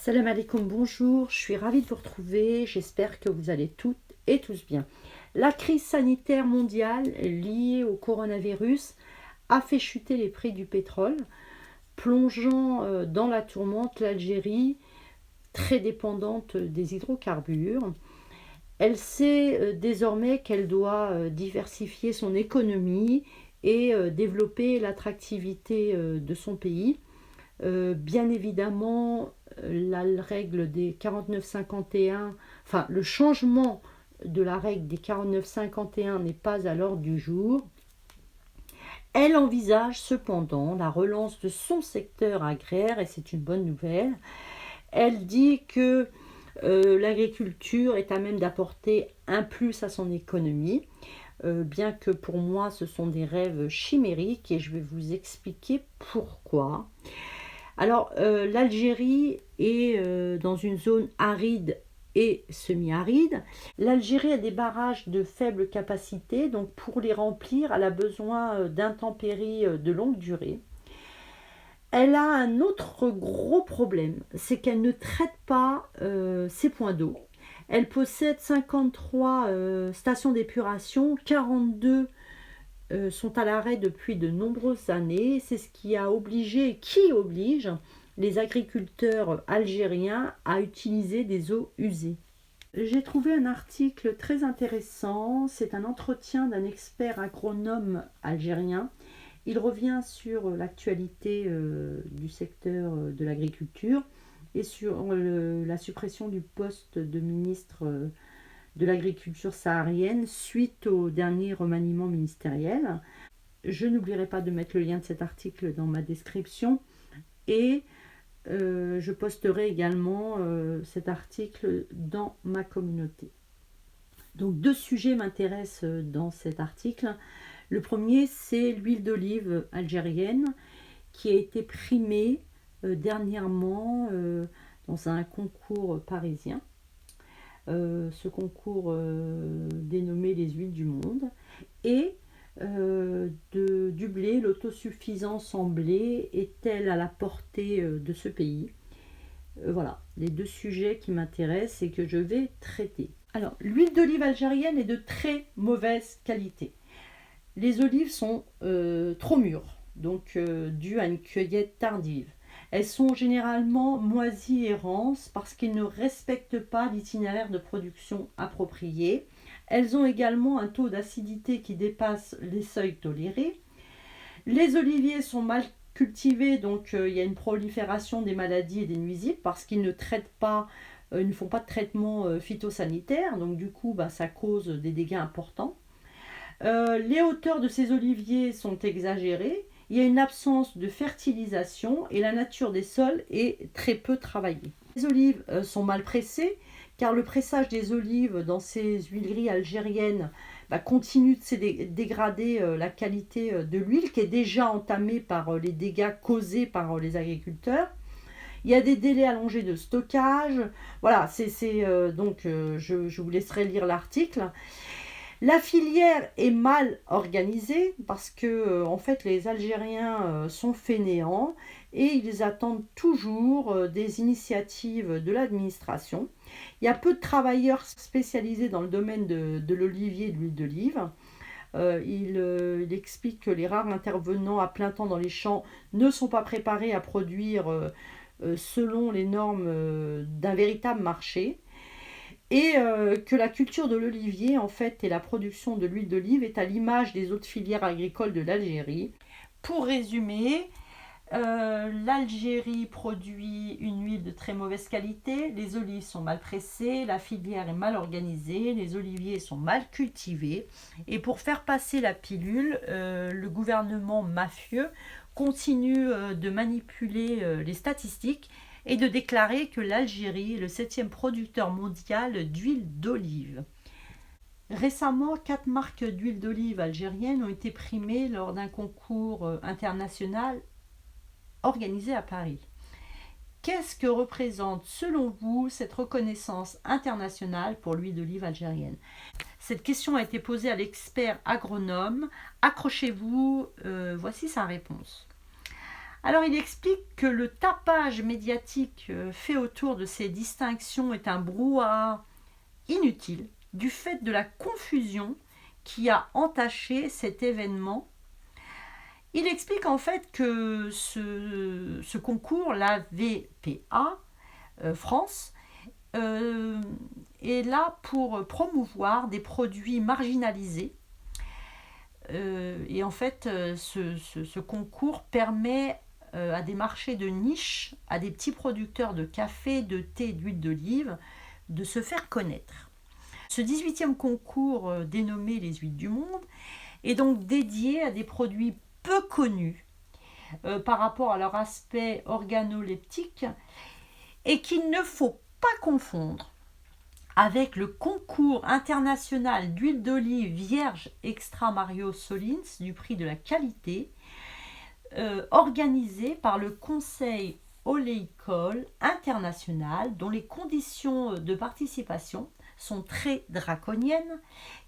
Salam alaikum, bonjour, je suis ravie de vous retrouver, j'espère que vous allez toutes et tous bien. La crise sanitaire mondiale liée au coronavirus a fait chuter les prix du pétrole, plongeant dans la tourmente l'Algérie, très dépendante des hydrocarbures. Elle sait désormais qu'elle doit diversifier son économie et développer l'attractivité de son pays. Bien évidemment, la règle des 49-51, enfin le changement de la règle des 49-51 n'est pas à l'ordre du jour. Elle envisage cependant la relance de son secteur agraire et c'est une bonne nouvelle. Elle dit que l'agriculture est à même d'apporter un plus à son économie, bien que pour moi ce sont des rêves chimériques et je vais vous expliquer pourquoi. Alors, l'Algérie est dans une zone aride et semi-aride. L'Algérie a des barrages de faible capacité, donc pour les remplir, elle a besoin d'intempéries de longue durée. Elle a un autre gros problème, c'est qu'elle ne traite pas ses points d'eau. Elle possède 53 stations d'épuration, 42 sont à l'arrêt depuis de nombreuses années. C'est ce qui oblige les agriculteurs algériens à utiliser des eaux usées. J'ai trouvé un article très intéressant, c'est un entretien d'un expert agronome algérien. Il revient sur l'actualité du secteur de l'agriculture et sur la suppression du poste de ministre de l'agriculture saharienne suite au dernier remaniement ministériel. Je n'oublierai pas de mettre le lien de cet article dans ma description et je posterai également cet article dans ma communauté. Donc deux sujets m'intéressent dans cet article. Le premier, c'est l'huile d'olive algérienne qui a été primée dernièrement dans un concours parisien. Ce concours dénommé les huiles du monde et du blé, l'autosuffisance en blé est-elle à la portée de ce pays? Voilà, les deux sujets qui m'intéressent et que je vais traiter. Alors, l'huile d'olive algérienne est de très mauvaise qualité. Les olives sont trop mûres, donc dues à une cueillette tardive. Elles sont généralement moisies et rances parce qu'ils ne respectent pas l'itinéraire de production approprié. Elles ont également un taux d'acidité qui dépasse les seuils tolérés. Les oliviers sont mal cultivés, donc il y a une prolifération des maladies et des nuisibles parce qu'ils ne traitent pas, ils ne font pas de traitement phytosanitaire, donc du coup ça cause des dégâts importants. Les hauteurs de ces oliviers sont exagérées. Il y a une absence de fertilisation et la nature des sols est très peu travaillée. Les olives sont mal pressées car le pressage des olives dans ces huileries algériennes continue de dégrader la qualité de l'huile qui est déjà entamée par les dégâts causés par les agriculteurs. Il y a des délais allongés de stockage. Voilà, je vous laisserai lire l'article. La filière est mal organisée parce que en fait les Algériens sont fainéants et ils attendent toujours des initiatives de l'administration. Il y a peu de travailleurs spécialisés dans le domaine de l'olivier et de l'huile d'olive. Il explique que les rares intervenants à plein temps dans les champs ne sont pas préparés à produire selon les normes d'un véritable marché. Et que la culture de l'olivier en fait et la production de l'huile d'olive est à l'image des autres filières agricoles de l'Algérie. Pour résumer, l'Algérie produit une huile de très mauvaise qualité, les olives sont mal pressées, la filière est mal organisée, les oliviers sont mal cultivés et pour faire passer la pilule, le gouvernement mafieux continue de manipuler les statistiques et de déclarer que l'Algérie est le 7e producteur mondial d'huile d'olive. Récemment, 4 marques d'huile d'olive algérienne ont été primées lors d'un concours international organisé à Paris. Qu'est-ce que représente, selon vous, cette reconnaissance internationale pour l'huile d'olive algérienne? Cette question a été posée à l'expert agronome. Accrochez-vous, voici sa réponse. Alors il explique que le tapage médiatique fait autour de ces distinctions est un brouhaha inutile du fait de la confusion qui a entaché cet événement. Il explique en fait que ce concours, la VPA France, est là pour promouvoir des produits marginalisés. Et en fait, ce concours permet à des marchés de niche, à des petits producteurs de café, de thé, d'huile d'olive, de se faire connaître. Ce 18e concours, dénommé les huiles du monde, est donc dédié à des produits peu connus par rapport à leur aspect organoleptique et qu'il ne faut pas confondre avec le concours international d'huile d'olive vierge extra Mario Solins du prix de la qualité, organisé par le Conseil oléicole international, dont les conditions de participation sont très draconiennes,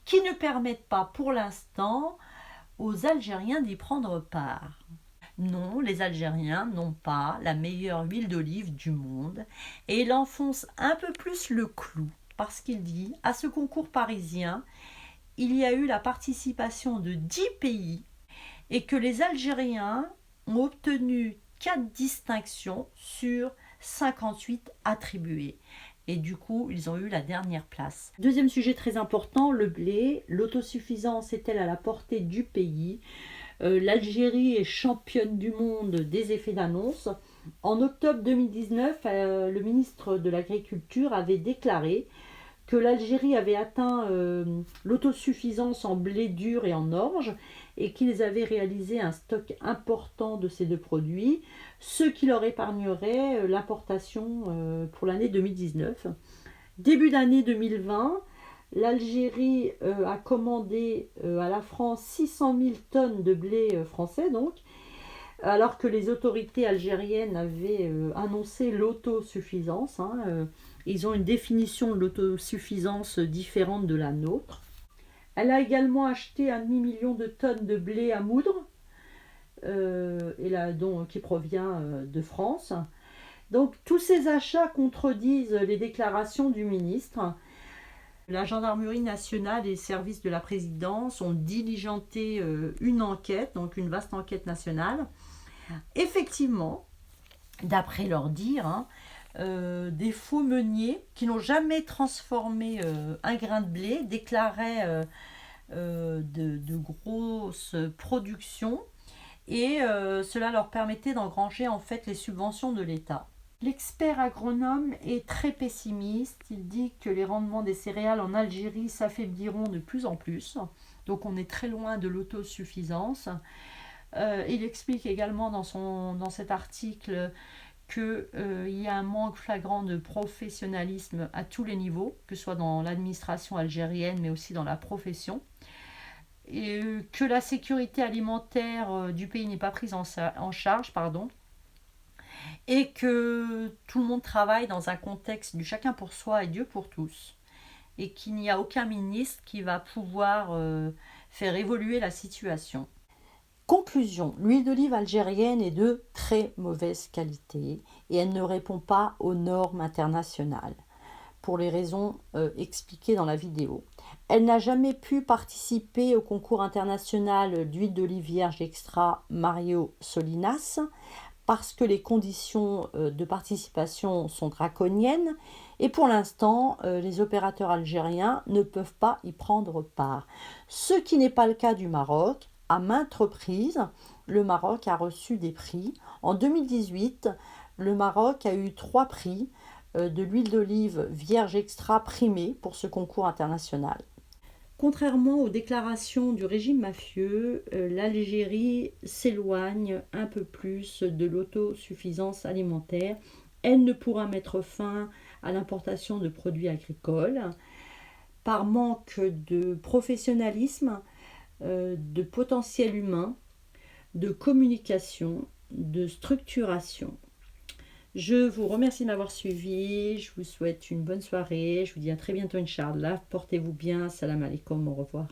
qui ne permettent pas pour l'instant aux Algériens d'y prendre part. Non, les Algériens n'ont pas la meilleure huile d'olive du monde, et il enfonce un peu plus le clou, parce qu'il dit, à ce concours parisien, il y a eu la participation de 10 pays, et que les Algériens ont obtenu 4 distinctions sur 58 attribuées. Et du coup, ils ont eu la dernière place. Deuxième sujet très important, le blé. L'autosuffisance est-elle à la portée du pays ? L'Algérie est championne du monde des effets d'annonce. En octobre 2019, le ministre de l'Agriculture avait déclaré que l'Algérie avait atteint l'autosuffisance en blé dur et en orge et qu'ils avaient réalisé un stock important de ces deux produits, ce qui leur épargnerait l'importation pour l'année 2019. Début d'année 2020, l'Algérie a commandé à la France 600 000 tonnes de blé français, donc, alors que les autorités algériennes avaient annoncé l'autosuffisance. Ils ont une définition de l'autosuffisance différente de la nôtre. Elle a également acheté 1,5 million de tonnes de blé à moudre, qui provient de France. Donc tous ces achats contredisent les déclarations du ministre. La gendarmerie nationale et les services de la présidence ont diligenté une enquête, donc une vaste enquête nationale. Effectivement, d'après leur dire, des faux meuniers qui n'ont jamais transformé un grain de blé déclaraient de grosses productions et cela leur permettait d'engranger en fait les subventions de l'État. L'expert agronome est très pessimiste. Il dit que les rendements des céréales en Algérie s'affaibliront de plus en plus. Donc on est très loin de l'autosuffisance. Il explique également dans cet article qu'il y a un manque flagrant de professionnalisme à tous les niveaux, que ce soit dans l'administration algérienne mais aussi dans la profession. Et que la sécurité alimentaire du pays n'est pas prise en charge, et que tout le monde travaille dans un contexte du chacun pour soi et Dieu pour tous, et qu'il n'y a aucun ministre qui va pouvoir faire évoluer la situation. Conclusion, l'huile d'olive algérienne est de très mauvaise qualité et elle ne répond pas aux normes internationales, pour les raisons expliquées dans la vidéo. Elle n'a jamais pu participer au concours international d'huile d'olive vierge extra Mario Solinas, parce que les conditions de participation sont draconiennes et pour l'instant, les opérateurs algériens ne peuvent pas y prendre part. Ce qui n'est pas le cas du Maroc. À maintes reprises, le Maroc a reçu des prix. En 2018, le Maroc a eu 3 prix de l'huile d'olive vierge extra primée pour ce concours international. Contrairement aux déclarations du régime mafieux, l'Algérie s'éloigne un peu plus de l'autosuffisance alimentaire. Elle ne pourra mettre fin à l'importation de produits agricoles par manque de professionnalisme, de potentiel humain, de communication, de structuration. Je vous remercie de m'avoir suivi, je vous souhaite une bonne soirée, je vous dis à très bientôt Inch'Allah, portez-vous bien, salam alaikum, au revoir.